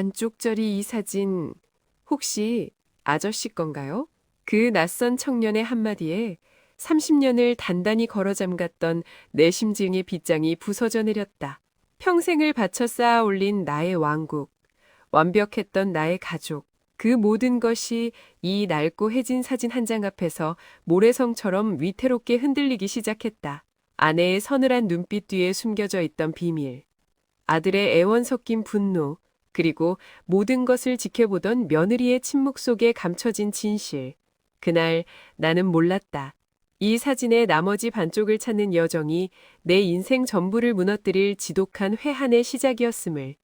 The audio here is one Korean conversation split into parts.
반쪽짜리 이 사진 혹시 아저씨 건가요? 그 낯선 청년의 한마디에 30년을 단단히 걸어 잠갔던 내 심증의 빗장이 부서져 내렸다. 평생을 바쳐 쌓아 올린 나의 왕국, 완벽했던 나의 가족, 그 모든 것이 이 낡고 해진 사진 한 장 앞에서 모래성처럼 위태롭게 흔들리기 시작했다. 아내의 서늘한 눈빛 뒤에 숨겨져 있던 비밀, 아들의 애원 섞인 분노, 그리고 모든 것을 지켜보던 며느리의 침묵 속에 감춰진 진실. 그날 나는 몰랐다. 이 사진의 나머지 반쪽을 찾는 여정이 내 인생 전부를 무너뜨릴 지독한 회한의 시작이었음을.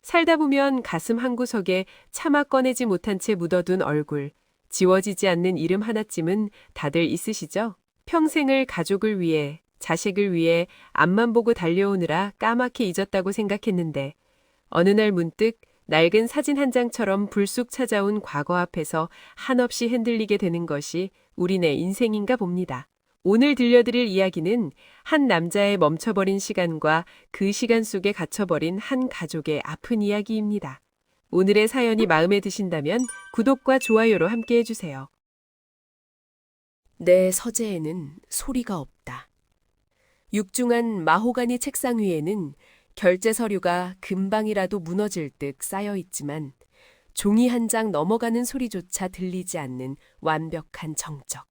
살다 보면 가슴 한구석에 차마 꺼내지 못한 채 묻어둔 얼굴, 지워지지 않는 이름 하나쯤은 다들 있으시죠? 평생을 가족을 위해, 자식을 위해 앞만 보고 달려오느라 까맣게 잊었다고 생각했는데 어느 날 문득 낡은 사진 한 장처럼 불쑥 찾아온 과거 앞에서 한없이 흔들리게 되는 것이 우리네 인생인가 봅니다. 오늘 들려드릴 이야기는 한 남자의 멈춰버린 시간과 그 시간 속에 갇혀버린 한 가족의 아픈 이야기입니다. 오늘의 사연이 마음에 드신다면 구독과 좋아요로 함께 해주세요. 내 서재에는 소리가 없다. 육중한 마호가니 책상 위에는 결제 서류가 금방이라도 무너질 듯 쌓여 있지만 종이 한 장 넘어가는 소리조차 들리지 않는 완벽한 정적.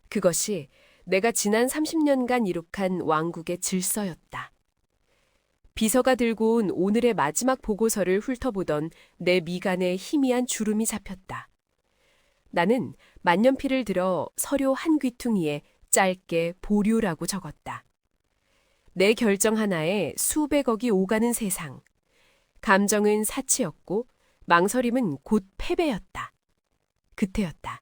그것이 내가 지난 30년간 이룩한 왕국의 질서였다. 비서가 들고 온 오늘의 마지막 보고서를 훑어보던 내 미간에 희미한 주름이 잡혔다. 나는 만년필을 들어 서류 한 귀퉁이에 짧게 보류라고 적었다. 내 결정 하나에 수백억이 오가는 세상. 감정은 사치였고 망설임은 곧 패배였다. 그때였다.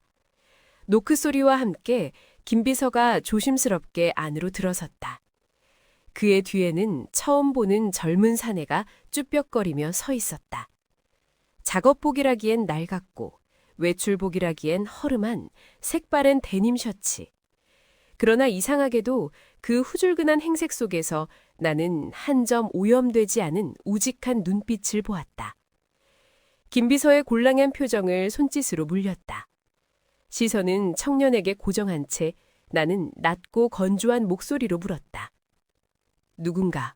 노크 소리와 함께 김 비서가 조심스럽게 안으로 들어섰다. 그의 뒤에는 처음 보는 젊은 사내가 쭈뼛거리며 서 있었다. 작업복이라기엔 낡았고 외출복이라기엔 허름한 색바른 데님 셔츠. 그러나 이상하게도 그 후줄근한 행색 속에서 나는 한 점 오염되지 않은 우직한 눈빛을 보았다. 김 비서의 곤란한 표정을 손짓으로 물렸다. 시선은 청년에게 고정한 채 나는 낮고 건조한 목소리로 물었다. 누군가.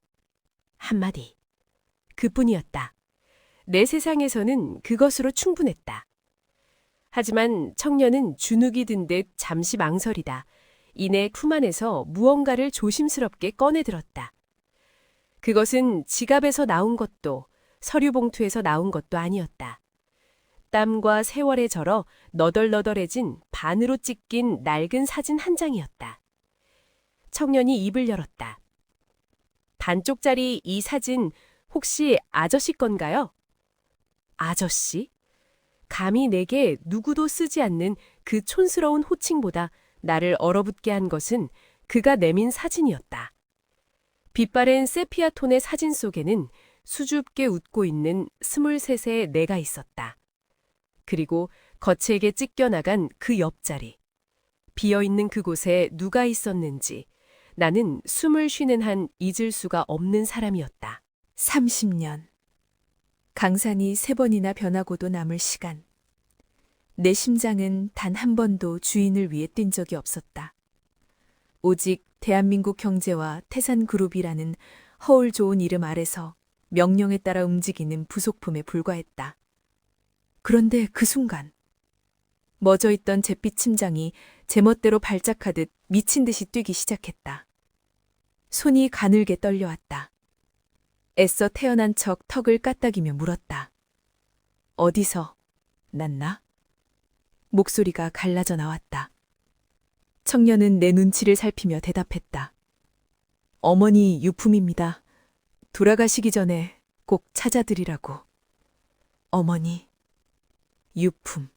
한마디. 그뿐이었다. 내 세상에서는 그것으로 충분했다. 하지만 청년은 주눅이 든 듯 잠시 망설이다. 이내 품 안에서 무언가를 조심스럽게 꺼내들었다. 그것은 지갑에서 나온 것도 서류 봉투에서 나온 것도 아니었다. 땀과 세월에 절어 너덜너덜해진 반으로 찢긴 낡은 사진 한 장이었다. 청년이 입을 열었다. 반쪽짜리 이 사진 혹시 아저씨 건가요? 아저씨? 감히 내게 누구도 쓰지 않는 그 촌스러운 호칭보다 나를 얼어붙게 한 것은 그가 내민 사진이었다. 빛바랜 세피아 톤의 사진 속에는 수줍게 웃고 있는 23의 내가 있었다. 그리고 거칠게 찢겨나간 그 옆자리. 비어있는 그곳에 누가 있었는지 나는 숨을 쉬는 한 잊을 수가 없는 사람이었다. 30년. 강산이 3번이나 변하고도 남을 시간. 내 심장은 단 한 번도 주인을 위해 뛴 적이 없었다. 오직 대한민국 경제와 태산그룹이라는 허울 좋은 이름 아래서 명령에 따라 움직이는 부속품에 불과했다. 그런데 그 순간 멎어있던 잿빛 심장이 제멋대로 발작하듯 미친 듯이 뛰기 시작했다. 손이 가늘게 떨려왔다. 애써 태어난 척 턱을 까딱이며 물었다. 어디서 났나? 목소리가 갈라져 나왔다. 청년은 내 눈치를 살피며 대답했다. 어머니 유품입니다. 돌아가시기 전에 꼭 찾아드리라고. 어머니, 유품.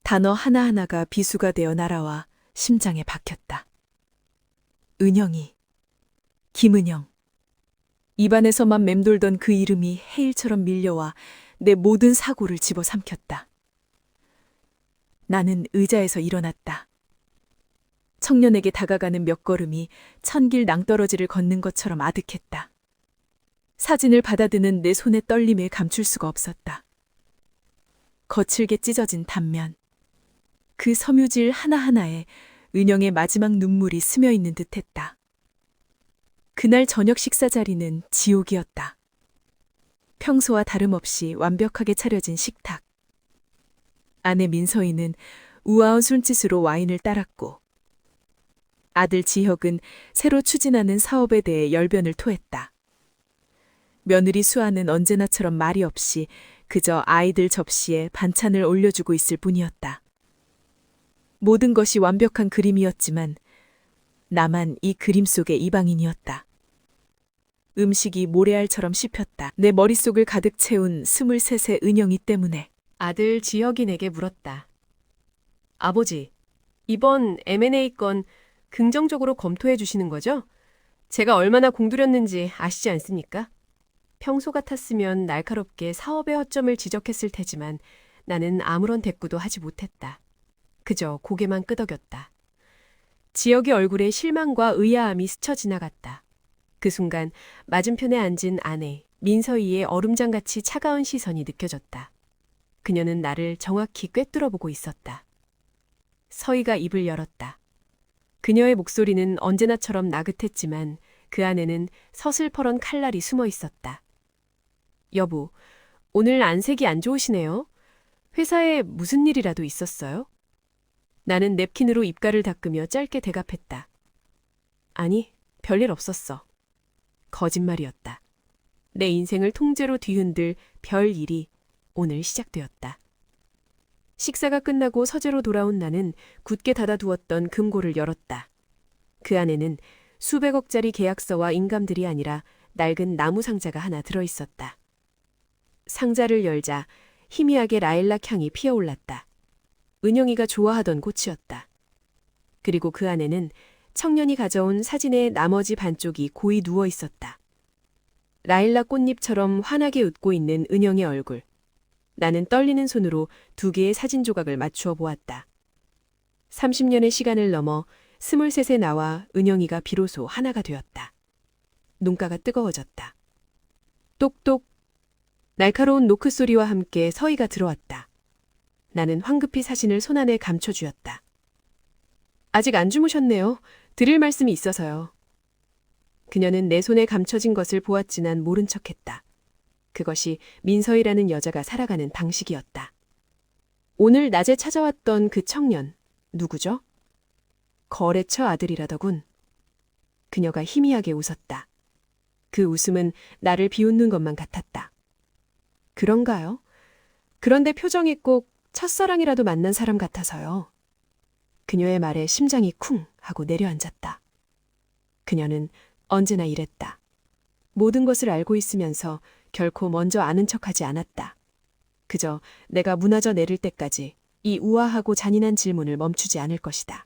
단어 하나하나가 비수가 되어 날아와 심장에 박혔다. 은영이, 김은영. 입안에서만 맴돌던 그 이름이 해일처럼 밀려와 내 모든 사고를 집어삼켰다. 나는 의자에서 일어났다. 청년에게 다가가는 몇 걸음이 천길 낭떠러지를 걷는 것처럼 아득했다. 사진을 받아드는 내 손의 떨림을 감출 수가 없었다. 거칠게 찢어진 단면. 그 섬유질 하나하나에 은영의 마지막 눈물이 스며 있는 듯했다. 그날 저녁 식사 자리는 지옥이었다. 평소와 다름없이 완벽하게 차려진 식탁. 아내 민서이는 우아한 손짓으로 와인을 따랐고 아들 지혁은 새로 추진하는 사업에 대해 열변을 토했다. 며느리 수아는 언제나처럼 말이 없이 그저 아이들 접시에 반찬을 올려주고 있을 뿐이었다. 모든 것이 완벽한 그림이었지만 나만 이 그림 속의 이방인이었다. 음식이 모래알처럼 씹혔다. 내 머릿속을 가득 채운 23세 은영이 때문에. 아들 지혁이 내게 물었다. 아버지, 이번 M&A 건 긍정적으로 검토해 주시는 거죠? 제가 얼마나 공들였는지 아시지 않습니까? 평소 같았으면 날카롭게 사업의 허점을 지적했을 테지만 나는 아무런 대꾸도 하지 못했다. 그저 고개만 끄덕였다. 지혁의 얼굴에 실망과 의아함이 스쳐 지나갔다. 그 순간 맞은편에 앉은 아내 민서희의 얼음장같이 차가운 시선이 느껴졌다. 그녀는 나를 정확히 꿰뚫어 보고 있었다. 서희가 입을 열었다. 그녀의 목소리는 언제나처럼 나긋했지만 그 안에는 서슬퍼런 칼날이 숨어 있었다. 여보, 오늘 안색이 안 좋으시네요. 회사에 무슨 일이라도 있었어요? 나는 냅킨으로 입가를 닦으며 짧게 대답했다. 아니, 별일 없었어. 거짓말이었다. 내 인생을 통째로 뒤흔들 별 일이 오늘 시작되었다. 식사가 끝나고 서재로 돌아온 나는 굳게 닫아두었던 금고를 열었다. 그 안에는 수백억짜리 계약서와 인감들이 아니라 낡은 나무 상자가 하나 들어있었다. 상자를 열자 희미하게 라일락 향이 피어올랐다. 은영이가 좋아하던 꽃이었다. 그리고 그 안에는 청년이 가져온 사진의 나머지 반쪽이 고이 누워 있었다. 라일락 꽃잎처럼 환하게 웃고 있는 은영의 얼굴. 나는 떨리는 손으로 두 개의 사진 조각을 맞추어 보았다. 30년의 시간을 넘어 23세 나와 은영이가 비로소 하나가 되었다. 눈가가 뜨거워졌다. 똑똑. 날카로운 노크 소리와 함께 서희가 들어왔다. 나는 황급히 사진을 손안에 감춰쥐었다. 아직 안 주무셨네요. 드릴 말씀이 있어서요. 그녀는 내 손에 감춰진 것을 보았지만 모른 척했다. 그것이 민서희라는 여자가 살아가는 방식이었다. 오늘 낮에 찾아왔던 그 청년, 누구죠? 거래처 아들이라더군. 그녀가 희미하게 웃었다. 그 웃음은 나를 비웃는 것만 같았다. 그런가요? 그런데 표정이 꼭 첫사랑이라도 만난 사람 같아서요. 그녀의 말에 심장이 쿵 하고 내려앉았다. 그녀는 언제나 이랬다. 모든 것을 알고 있으면서 결코 먼저 아는 척하지 않았다. 그저 내가 무너져 내릴 때까지 이 우아하고 잔인한 질문을 멈추지 않을 것이다.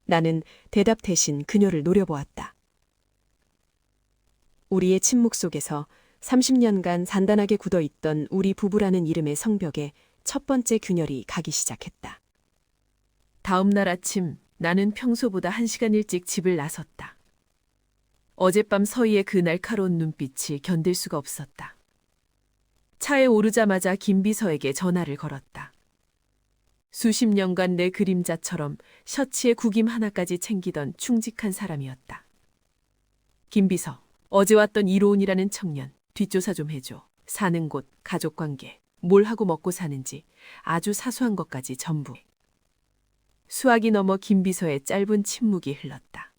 나는 대답 대신 그녀를 노려보았다. 우리의 침묵 속에서 30년간 단단하게 굳어있던 우리 부부라는 이름의 성벽에 첫 번째 균열이 가기 시작했다. 다음 날 아침 나는 평소보다 1시간 일찍 집을 나섰다. 어젯밤 서희의 그 날카로운 눈빛이 견딜 수가 없었다. 차에 오르자마자 김비서에게 전화를 걸었다. 수십 년간 내 그림자처럼 셔츠에 구김 하나까지 챙기던 충직한 사람이었다. 김비서, 어제 왔던 이로운이라는 청년, 뒷조사 좀 해줘. 사는 곳, 가족관계, 뭘 하고 먹고 사는지 아주 사소한 것까지 전부. 수학이 넘어 김비서의 짧은 침묵이 흘렀다.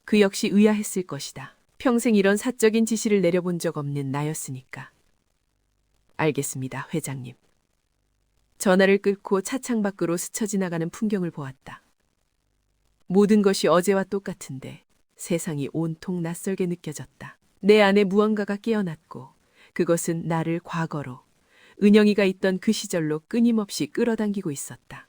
그 역시 의아했을 것이다. 평생 이런 사적인 지시를 내려본 적 없는 나였으니까. 알겠습니다, 회장님. 전화를 끊고 차창 밖으로 스쳐 지나가는 풍경을 보았다. 모든 것이 어제와 똑같은데 세상이 온통 낯설게 느껴졌다. 내 안에 무언가가 깨어났고 그것은 나를 과거로, 은영이가 있던 그 시절로 끊임없이 끌어당기고 있었다.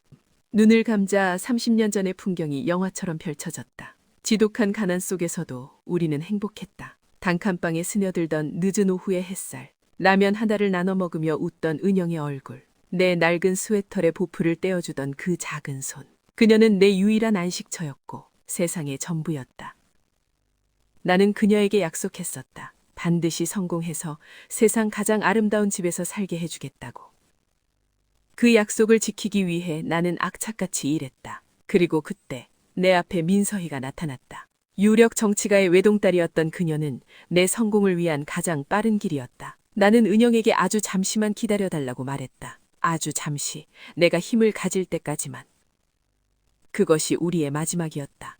눈을 감자 30년 전의 풍경이 영화처럼 펼쳐졌다. 지독한 가난 속에서도 우리는 행복했다. 단칸방에 스며들던 늦은 오후의 햇살, 라면 하나를 나눠 먹으며 웃던 은영의 얼굴, 내 낡은 스웨터에 보풀을 떼어주던 그 작은 손. 그녀는 내 유일한 안식처였고 세상의 전부였다. 나는 그녀에게 약속했었다. 반드시 성공해서 세상 가장 아름다운 집에서 살게 해주겠다고. 그 약속을 지키기 위해 나는 악착같이 일했다. 그리고 그때 내 앞에 민서희가 나타났다. 유력 정치가의 외동딸이었던 그녀는 내 성공을 위한 가장 빠른 길이었다. 나는 은영에게 아주 잠시만 기다려달라고 말했다. 아주 잠시, 내가 힘을 가질 때까지만. 그것이 우리의 마지막이었다.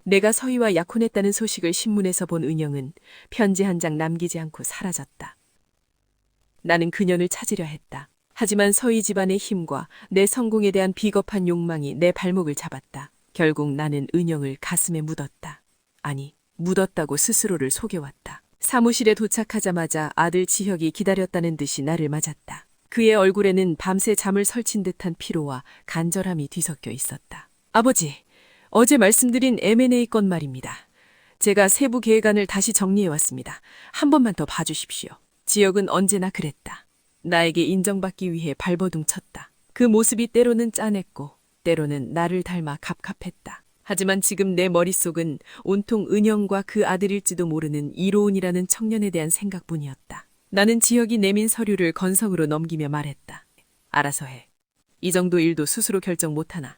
내가 서희와 약혼했다는 소식을 신문에서 본 은영은 편지 한 장 남기지 않고 사라졌다. 나는 그녀를 찾으려 했다. 하지만 서희 집안의 힘과 내 성공에 대한 비겁한 욕망이 내 발목을 잡았다. 결국 나는 은영을 가슴에 묻었다. 아니, 묻었다고 스스로를 속여왔다. 사무실에 도착하자마자 아들 지혁이 기다렸다는 듯이 나를 맞았다. 그의 얼굴에는 밤새 잠을 설친 듯한 피로와 간절함이 뒤섞여 있었다. 아버지, 어제 말씀드린 M&A 건 말입니다. 제가 세부 계획안을 다시 정리해왔습니다. 한 번만 더 봐주십시오. 지혁은 언제나 그랬다. 나에게 인정받기 위해 발버둥 쳤다. 그 모습이 때로는 짠했고 때로는 나를 닮아 갑갑했다. 하지만 지금 내 머릿속은 온통 은영과 그 아들일지도 모르는 이로운이라는 청년에 대한 생각뿐이었다. 나는 지혁이 내민 서류를 건성으로 넘기며 말했다. 알아서 해. 이 정도 일도 스스로 결정 못하나.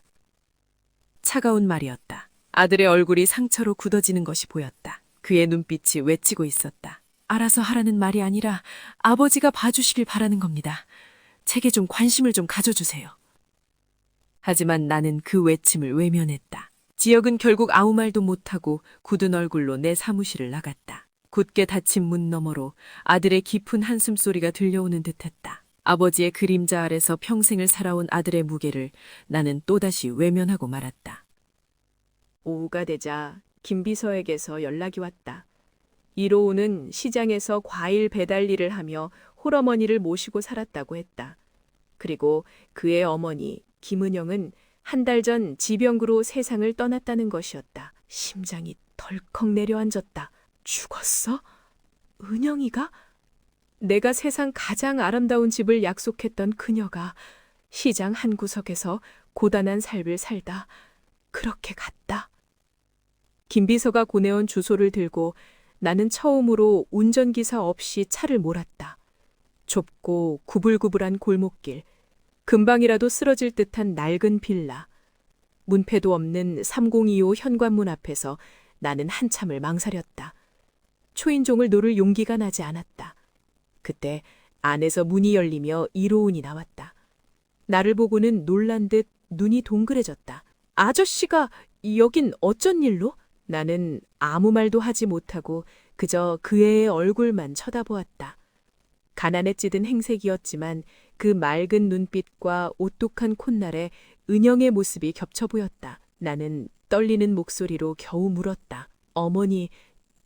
차가운 말이었다. 아들의 얼굴이 상처로 굳어지는 것이 보였다. 그의 눈빛이 외치고 있었다. 알아서 하라는 말이 아니라 아버지가 봐주시길 바라는 겁니다. 제게 좀 관심을 좀 가져주세요. 하지만 나는 그 외침을 외면했다. 지혁은 결국 아무 말도 못하고 굳은 얼굴로 내 사무실을 나갔다. 굳게 닫힌 문 너머로 아들의 깊은 한숨소리가 들려오는 듯했다. 아버지의 그림자 아래서 평생을 살아온 아들의 무게를 나는 또다시 외면하고 말았다. 오후가 되자 김비서에게서 연락이 왔다. 이로우는 시장에서 과일 배달 일을 하며 홀어머니를 모시고 살았다고 했다. 그리고 그의 어머니 김은영은 한 달 전 지병으로 세상을 떠났다는 것이었다. 심장이 덜컥 내려앉았다. 죽었어? 은영이가? 내가 세상 가장 아름다운 집을 약속했던 그녀가 시장 한 구석에서 고단한 삶을 살다 그렇게 갔다. 김비서가 보내온 주소를 들고 나는 처음으로 운전기사 없이 차를 몰았다. 좁고 구불구불한 골목길, 금방이라도 쓰러질 듯한 낡은 빌라, 문패도 없는 3025 현관문 앞에서 나는 한참을 망설였다. 초인종을 누를 용기가 나지 않았다. 그때 안에서 문이 열리며 이로운이 나왔다. 나를 보고는 놀란 듯 눈이 동그래졌다. 아저씨가 여긴 어쩐 일로? 나는 아무 말도 하지 못하고 그저 그 애의 얼굴만 쳐다보았다. 가난에 찌든 행색이었지만 그 맑은 눈빛과 오똑한 콧날에 은영의 모습이 겹쳐 보였다. 나는 떨리는 목소리로 겨우 물었다. 어머니,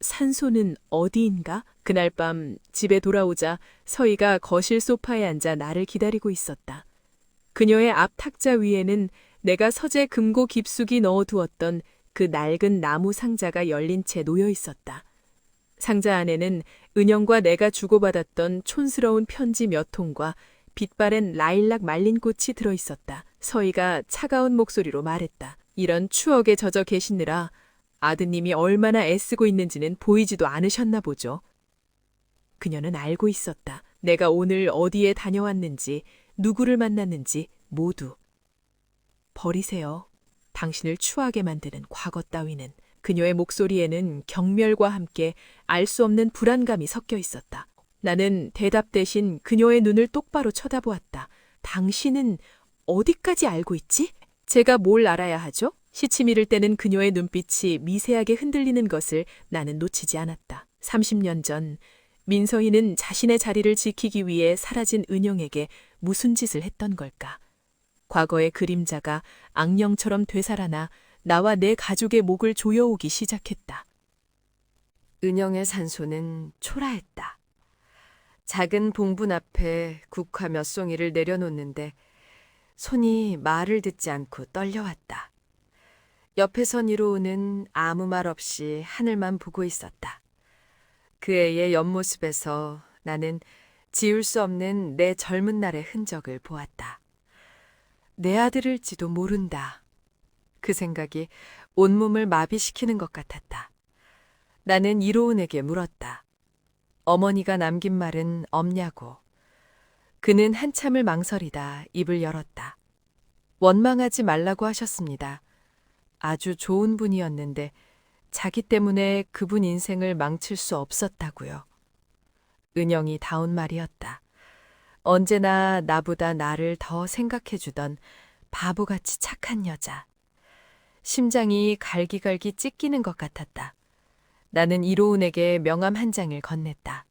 산소는 어디인가? 그날 밤 집에 돌아오자 서희가 거실 소파에 앉아 나를 기다리고 있었다. 그녀의 앞 탁자 위에는 내가 서재 금고 깊숙이 넣어두었던 그 낡은 나무 상자가 열린 채 놓여 있었다. 상자 안에는 은영과 내가 주고받았던 촌스러운 편지 몇 통과 빛바랜 라일락 말린 꽃이 들어 있었다. 서희가 차가운 목소리로 말했다. 이런 추억에 젖어 계시느라 아드님이 얼마나 애쓰고 있는지는 보이지도 않으셨나 보죠. 그녀는 알고 있었다. 내가 오늘 어디에 다녀왔는지, 누구를 만났는지 모두. 버리세요. 당신을 추하게 만드는 과거 따위는. 그녀의 목소리에는 경멸과 함께 알 수 없는 불안감이 섞여 있었다. 나는 대답 대신 그녀의 눈을 똑바로 쳐다보았다. 당신은 어디까지 알고 있지? 제가 뭘 알아야 하죠? 시치미를 떼는 그녀의 눈빛이 미세하게 흔들리는 것을 나는 놓치지 않았다. 30년 전 민서희는 자신의 자리를 지키기 위해 사라진 은영에게 무슨 짓을 했던 걸까? 과거의 그림자가 악령처럼 되살아나 나와 내 가족의 목을 조여오기 시작했다. 은영의 산소는 초라했다. 작은 봉분 앞에 국화 몇 송이를 내려놓는데 손이 말을 듣지 않고 떨려왔다. 옆에 선 이로우는 아무 말 없이 하늘만 보고 있었다. 그 애의 옆모습에서 나는 지울 수 없는 내 젊은 날의 흔적을 보았다. 내 아들일지도 모른다. 그 생각이 온몸을 마비시키는 것 같았다. 나는 이로운에게 물었다. 어머니가 남긴 말은 없냐고. 그는 한참을 망설이다 입을 열었다. 원망하지 말라고 하셨습니다. 아주 좋은 분이었는데 자기 때문에 그분 인생을 망칠 수 없었다고요. 은영이 다운 말이었다. 언제나 나보다 나를 더 생각해주던 바보같이 착한 여자. 심장이 갈기갈기 찢기는 것 같았다. 나는 이로운에게 명함 한 장을 건넸다.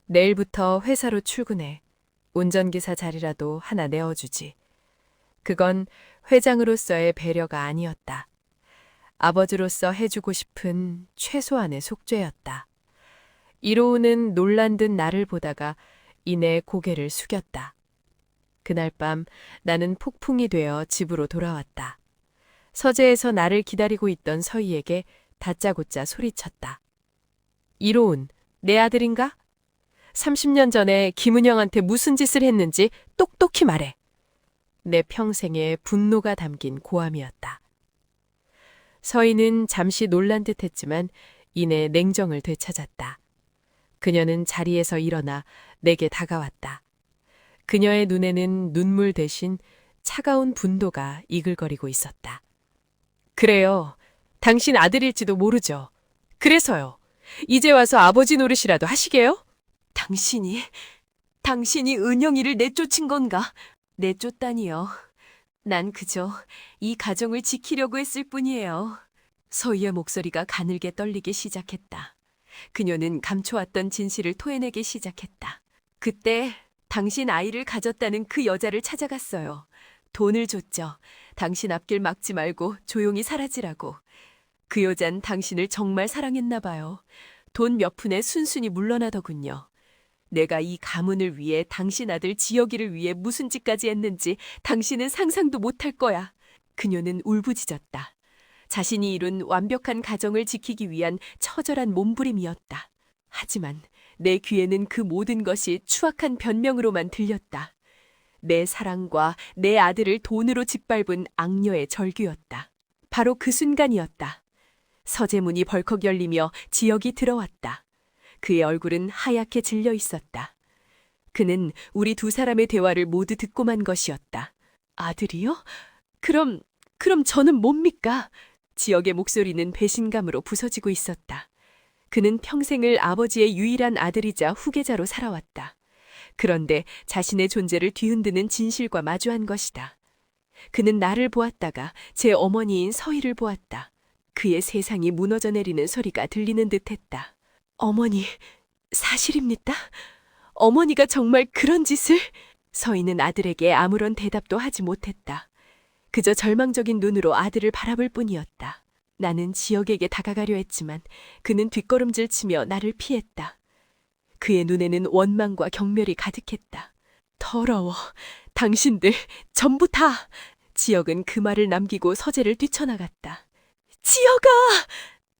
내일부터 회사로 출근해. 운전기사 자리라도 하나 내어주지. 그건 회장으로서의 배려가 아니었다. 아버지로서 해주고 싶은 최소한의 속죄였다. 이로운은 놀란 듯 나를 보다가 이내 고개를 숙였다. 그날 밤 나는 폭풍이 되어 집으로 돌아왔다. 서재에서 나를 기다리고 있던 서희에게 다짜고짜 소리쳤다. 이로운, 내 아들인가? 30년 전에 김은영한테 무슨 짓을 했는지 똑똑히 말해. 내 평생의 분노가 담긴 고함이었다. 서희는 잠시 놀란 듯 했지만 이내 냉정을 되찾았다. 그녀는 자리에서 일어나 내게 다가왔다. 그녀의 눈에는 눈물 대신 차가운 분노가 이글거리고 있었다. 그래요. 당신 아들일지도 모르죠. 그래서요. 이제 와서 아버지 노릇이라도 하시게요? 당신이 은영이를 내쫓은 건가? 내쫓다니요. 난 그저 이 가정을 지키려고 했을 뿐이에요. 서희의 목소리가 가늘게 떨리기 시작했다. 그녀는 감춰왔던 진실을 토해내기 시작했다. 그때 당신 아이를 가졌다는 그 여자를 찾아갔어요. 돈을 줬죠. 당신 앞길 막지 말고 조용히 사라지라고. 그 여잔 당신을 정말 사랑했나 봐요. 돈 몇 푼에 순순히 물러나더군요. 내가 이 가문을 위해 당신 아들 지혁이를 위해 무슨 짓까지 했는지 당신은 상상도 못할 거야. 그녀는 울부짖었다. 자신이 이룬 완벽한 가정을 지키기 위한 처절한 몸부림이었다. 하지만 내 귀에는 그 모든 것이 추악한 변명으로만 들렸다. 내 사랑과 내 아들을 돈으로 짓밟은 악녀의 절규였다. 바로 그 순간이었다. 서재문이 벌컥 열리며 지혁이 들어왔다. 그의 얼굴은 하얗게 질려 있었다. 그는 우리 두 사람의 대화를 모두 듣고만 것이었다. 아들이요? 그럼 저는 뭡니까? 지혁의 목소리는 배신감으로 부서지고 있었다. 그는 평생을 아버지의 유일한 아들이자 후계자로 살아왔다. 그런데 자신의 존재를 뒤흔드는 진실과 마주한 것이다. 그는 나를 보았다가 제 어머니인 서희를 보았다. 그의 세상이 무너져 내리는 소리가 들리는 듯했다. 어머니, 사실입니까? 어머니가 정말 그런 짓을? 서희는 아들에게 아무런 대답도 하지 못했다. 그저 절망적인 눈으로 아들을 바라볼 뿐이었다. 나는 지혁에게 다가가려 했지만 그는 뒷걸음질 치며 나를 피했다. 그의 눈에는 원망과 경멸이 가득했다. 더러워. 당신들 전부 다. 지혁은 그 말을 남기고 서재를 뛰쳐나갔다. 지혁아!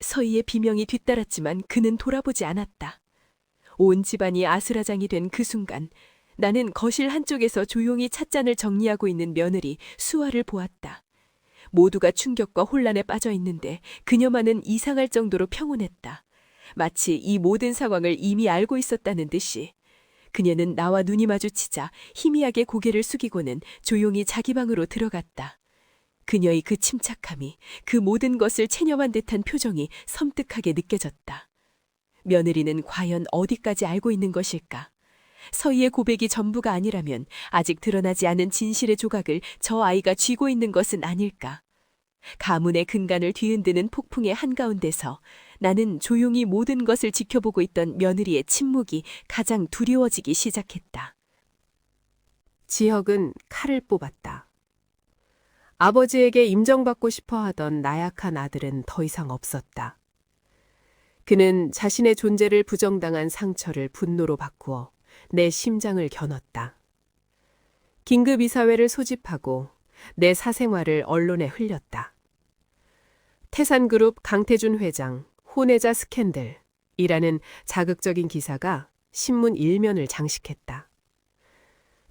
서희의 비명이 뒤따랐지만 그는 돌아보지 않았다. 온 집안이 아수라장이 된 그 순간 나는 거실 한쪽에서 조용히 찻잔을 정리하고 있는 며느리 수아를 보았다. 모두가 충격과 혼란에 빠져 있는데 그녀만은 이상할 정도로 평온했다. 마치 이 모든 상황을 이미 알고 있었다는 듯이. 그녀는 나와 눈이 마주치자 희미하게 고개를 숙이고는 조용히 자기 방으로 들어갔다. 그녀의 그 침착함이, 그 모든 것을 체념한 듯한 표정이 섬뜩하게 느껴졌다. 며느리는 과연 어디까지 알고 있는 것일까? 서희의 고백이 전부가 아니라면 아직 드러나지 않은 진실의 조각을 저 아이가 쥐고 있는 것은 아닐까? 가문의 근간을 뒤흔드는 폭풍의 한가운데서 나는 조용히 모든 것을 지켜보고 있던 며느리의 침묵이 가장 두려워지기 시작했다. 지혁은 칼을 뽑았다. 아버지에게 임정받고 싶어 하던 나약한 아들은 더 이상 없었다. 그는 자신의 존재를 부정당한 상처를 분노로 바꾸어 내 심장을 겨눴다. 긴급 이사회를 소집하고 내 사생활을 언론에 흘렸다. 태산그룹 강태준 회장, 혼외자 스캔들이라는 자극적인 기사가 신문 일면을 장식했다.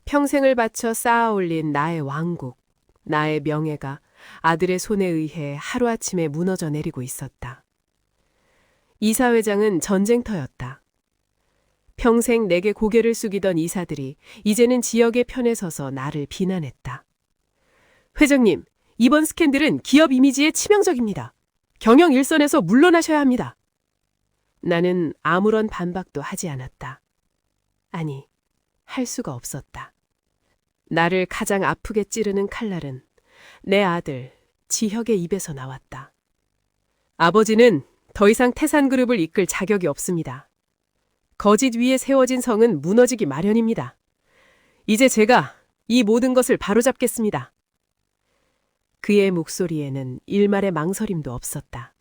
평생을 바쳐 쌓아올린 나의 왕국, 나의 명예가 아들의 손에 의해 하루아침에 무너져 내리고 있었다. 이사회장은 전쟁터였다. 평생 내게 고개를 숙이던 이사들이 이제는 지역의 편에 서서 나를 비난했다. 회장님, 이번 스캔들은 기업 이미지에 치명적입니다. 경영 일선에서 물러나셔야 합니다. 나는 아무런 반박도 하지 않았다. 아니, 할 수가 없었다. 나를 가장 아프게 찌르는 칼날은 내 아들 지혁의 입에서 나왔다. 아버지는 더 이상 태산그룹을 이끌 자격이 없습니다. 거짓 위에 세워진 성은 무너지기 마련입니다. 이제 제가 이 모든 것을 바로잡겠습니다. 그의 목소리에는 일말의 망설임도 없었다.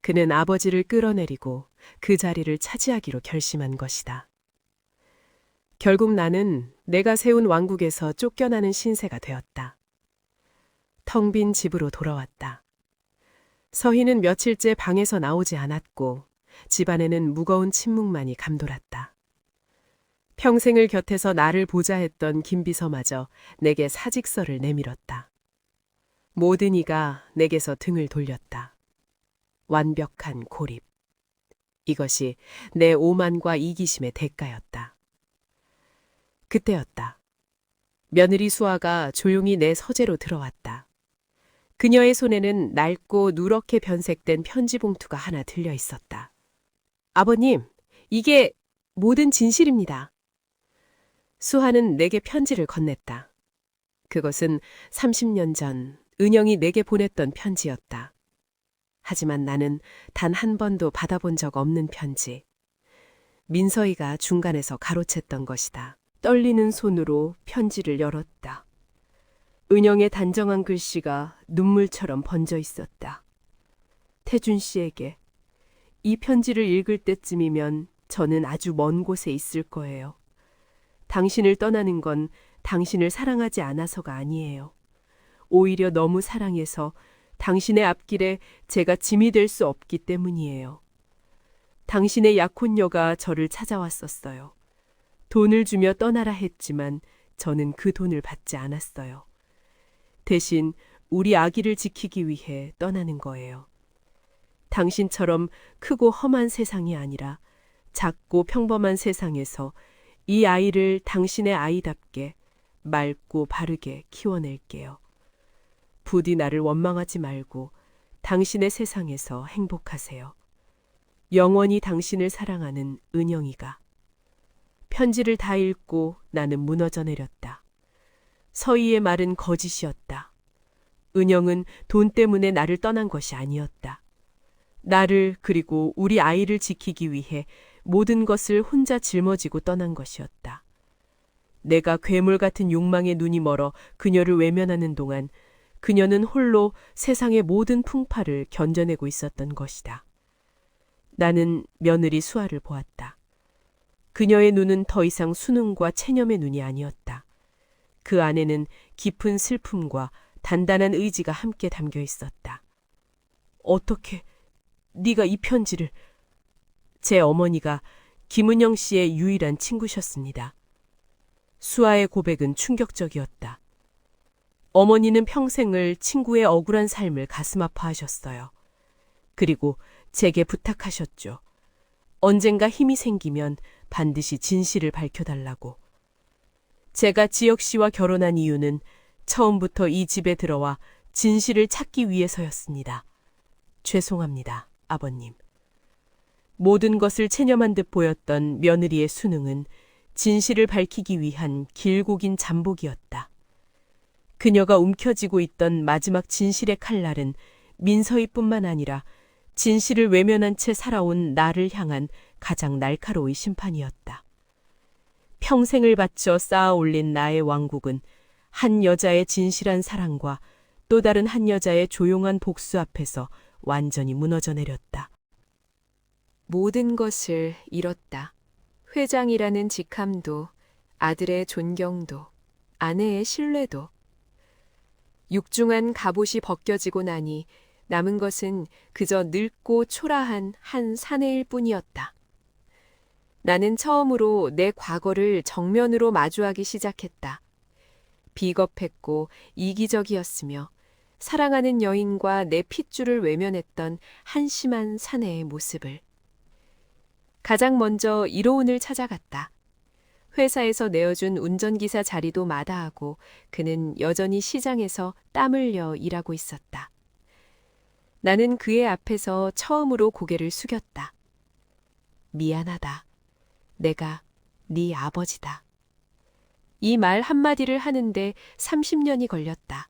그는 아버지를 끌어내리고 그 자리를 차지하기로 결심한 것이다. 결국 나는 내가 세운 왕국에서 쫓겨나는 신세가 되었다. 텅 빈 집으로 돌아왔다. 서희는 며칠째 방에서 나오지 않았고 집안에는 무거운 침묵만이 감돌았다. 평생을 곁에서 나를 보자 했던 김비서마저 내게 사직서를 내밀었다. 모든 이가 내게서 등을 돌렸다. 완벽한 고립. 이것이 내 오만과 이기심의 대가였다. 그때였다. 며느리 수아가 조용히 내 서재로 들어왔다. 그녀의 손에는 낡고 누렇게 변색된 편지 봉투가 하나 들려 있었다. 아버님, 이게 모든 진실입니다. 수아는 내게 편지를 건넸다. 그것은 30년 전 은영이 내게 보냈던 편지였다. 하지만 나는 단 한 번도 받아본 적 없는 편지. 민서이가 중간에서 가로챘던 것이다. 떨리는 손으로 편지를 열었다. 은영의 단정한 글씨가 눈물처럼 번져 있었다. 태준 씨에게 이 편지를 읽을 때쯤이면 저는 아주 먼 곳에 있을 거예요. 당신을 떠나는 건 당신을 사랑하지 않아서가 아니에요. 오히려 너무 사랑해서 당신의 앞길에 제가 짐이 될 수 없기 때문이에요. 당신의 약혼녀가 저를 찾아왔었어요. 돈을 주며 떠나라 했지만 저는 그 돈을 받지 않았어요. 대신 우리 아기를 지키기 위해 떠나는 거예요. 당신처럼 크고 험한 세상이 아니라 작고 평범한 세상에서 이 아이를 당신의 아이답게 맑고 바르게 키워낼게요. 부디 나를 원망하지 말고 당신의 세상에서 행복하세요. 영원히 당신을 사랑하는 은영이가. 편지를 다 읽고 나는 무너져 내렸다. 서희의 말은 거짓이었다. 은영은 돈 때문에 나를 떠난 것이 아니었다. 나를 그리고 우리 아이를 지키기 위해 모든 것을 혼자 짊어지고 떠난 것이었다. 내가 괴물 같은 욕망에 눈이 멀어 그녀를 외면하는 동안 그녀는 홀로 세상의 모든 풍파를 견뎌내고 있었던 것이다. 나는 며느리 수아를 보았다. 그녀의 눈은 더 이상 순응과 체념의 눈이 아니었다. 그 안에는 깊은 슬픔과 단단한 의지가 함께 담겨 있었다. 어떻게 네가 이 편지를... 제 어머니가 김은영 씨의 유일한 친구셨습니다. 수아의 고백은 충격적이었다. 어머니는 평생을 친구의 억울한 삶을 가슴 아파하셨어요. 그리고 제게 부탁하셨죠. 언젠가 힘이 생기면 반드시 진실을 밝혀달라고. 제가 지혁 씨와 결혼한 이유는 처음부터 이 집에 들어와 진실을 찾기 위해서였습니다. 죄송합니다, 아버님. 모든 것을 체념한 듯 보였던 며느리의 수능은 진실을 밝히기 위한 길고 긴 잠복이었다. 그녀가 움켜쥐고 있던 마지막 진실의 칼날은 민서희뿐만 아니라 진실을 외면한 채 살아온 나를 향한 가장 날카로운 심판이었다. 평생을 바쳐 쌓아 올린 나의 왕국은 한 여자의 진실한 사랑과 또 다른 한 여자의 조용한 복수 앞에서 완전히 무너져 내렸다. 모든 것을 잃었다. 회장이라는 직함도, 아들의 존경도, 아내의 신뢰도. 육중한 갑옷이 벗겨지고 나니 남은 것은 그저 늙고 초라한 한 사내일 뿐이었다. 나는 처음으로 내 과거를 정면으로 마주하기 시작했다. 비겁했고 이기적이었으며 사랑하는 여인과 내 핏줄을 외면했던 한심한 사내의 모습을. 가장 먼저 이로운을 찾아갔다. 회사에서 내어준 운전기사 자리도 마다하고 그는 여전히 시장에서 땀 흘려 일하고 있었다. 나는 그의 앞에서 처음으로 고개를 숙였다. 미안하다. 내가 네 아버지다. 이 말 한마디를 하는데 30년이 걸렸다.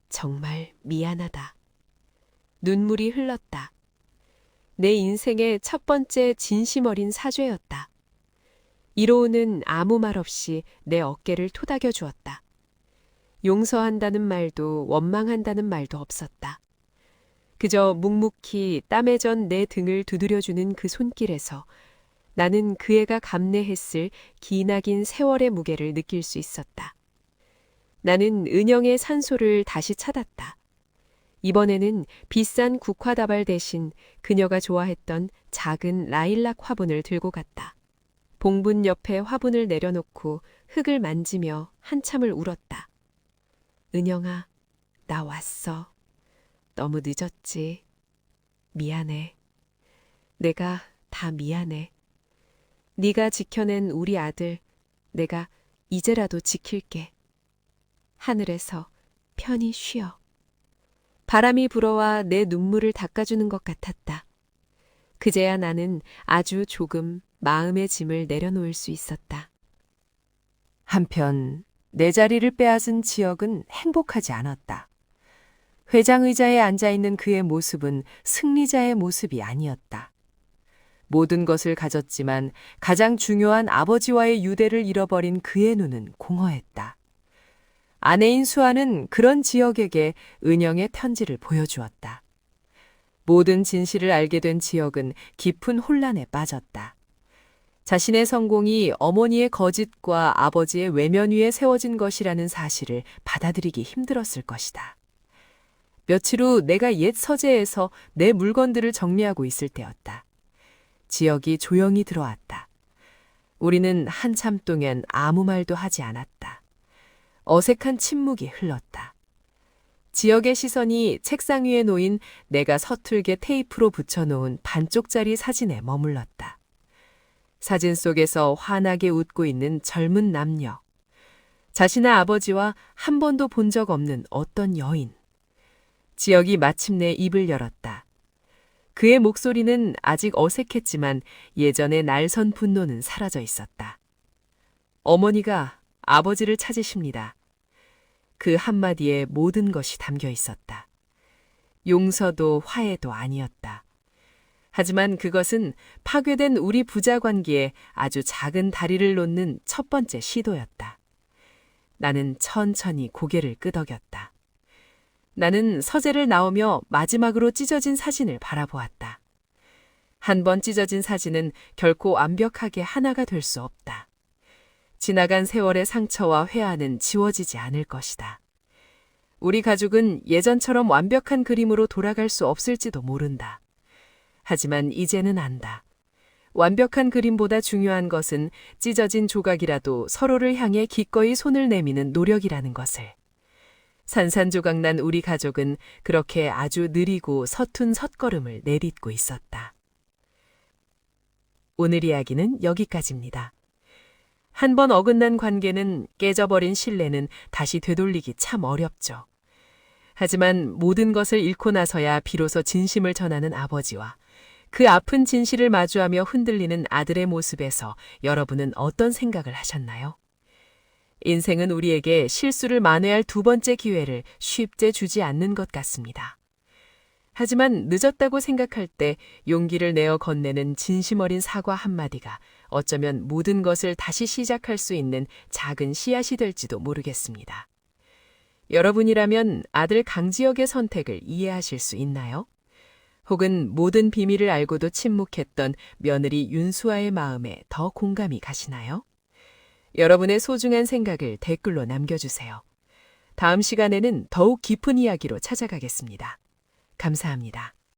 정말 미안하다. 눈물이 흘렀다. 내 인생의 첫 번째 진심 어린 사죄였다. 이로운은 아무 말 없이 내 어깨를 토닥여 주었다. 용서한다는 말도 원망한다는 말도 없었다. 그저 묵묵히 땀에 전 내 등을 두드려주는 그 손길에서 나는 그 애가 감내했을 기나긴 세월의 무게를 느낄 수 있었다. 나는 은영의 산소를 다시 찾았다. 이번에는 비싼 국화다발 대신 그녀가 좋아했던 작은 라일락 화분을 들고 갔다. 봉분 옆에 화분을 내려놓고 흙을 만지며 한참을 울었다. 은영아, 나 왔어. 너무 늦었지. 미안해. 내가 다 미안해. 네가 지켜낸 우리 아들, 내가 이제라도 지킬게. 하늘에서 편히 쉬어. 바람이 불어와 내 눈물을 닦아주는 것 같았다. 그제야 나는 아주 조금 마음의 짐을 내려놓을 수 있었다. 한편 내 자리를 빼앗은 지역은 행복하지 않았다. 회장 의자에 앉아있는 그의 모습은 승리자의 모습이 아니었다. 모든 것을 가졌지만 가장 중요한 아버지와의 유대를 잃어버린 그의 눈은 공허했다. 아내인 수아는 그런 지역에게 은영의 편지를 보여주었다. 모든 진실을 알게 된 지역은 깊은 혼란에 빠졌다. 자신의 성공이 어머니의 거짓과 아버지의 외면 위에 세워진 것이라는 사실을 받아들이기 힘들었을 것이다. 며칠 후 내가 옛 서재에서 내 물건들을 정리하고 있을 때였다. 지역이 조용히 들어왔다. 우리는 한참 동안 아무 말도 하지 않았다. 어색한 침묵이 흘렀다. 지역의 시선이 책상 위에 놓인 내가 서툴게 테이프로 붙여놓은 반쪽짜리 사진에 머물렀다. 사진 속에서 환하게 웃고 있는 젊은 남녀. 자신의 아버지와 한 번도 본 적 없는 어떤 여인. 지역이 마침내 입을 열었다. 그의 목소리는 아직 어색했지만 예전의 날선 분노는 사라져 있었다. 어머니가 아버지를 찾으십니다. 그 한마디에 모든 것이 담겨 있었다. 용서도 화해도 아니었다. 하지만 그것은 파괴된 우리 부자 관계에 아주 작은 다리를 놓는 첫 번째 시도였다. 나는 천천히 고개를 끄덕였다. 나는 서재를 나오며 마지막으로 찢어진 사진을 바라보았다. 한 번 찢어진 사진은 결코 완벽하게 하나가 될 수 없다. 지나간 세월의 상처와 회한은 지워지지 않을 것이다. 우리 가족은 예전처럼 완벽한 그림으로 돌아갈 수 없을지도 모른다. 하지만 이제는 안다. 완벽한 그림보다 중요한 것은 찢어진 조각이라도 서로를 향해 기꺼이 손을 내미는 노력이라는 것을. 산산조각난 우리 가족은 그렇게 아주 느리고 서툰 첫걸음을 내딛고 있었다. 오늘 이야기는 여기까지입니다. 한 번 어긋난 관계는, 깨져버린 신뢰는 다시 되돌리기 참 어렵죠. 하지만 모든 것을 잃고 나서야 비로소 진심을 전하는 아버지와 그 아픈 진실을 마주하며 흔들리는 아들의 모습에서 여러분은 어떤 생각을 하셨나요? 인생은 우리에게 실수를 만회할 두 번째 기회를 쉽게 주지 않는 것 같습니다. 하지만 늦었다고 생각할 때 용기를 내어 건네는 진심 어린 사과 한마디가 어쩌면 모든 것을 다시 시작할 수 있는 작은 씨앗이 될지도 모르겠습니다. 여러분이라면 아들 강지혁의 선택을 이해하실 수 있나요? 혹은 모든 비밀을 알고도 침묵했던 며느리 윤수아의 마음에 더 공감이 가시나요? 여러분의 소중한 생각을 댓글로 남겨주세요. 다음 시간에는 더욱 깊은 이야기로 찾아가겠습니다. 감사합니다.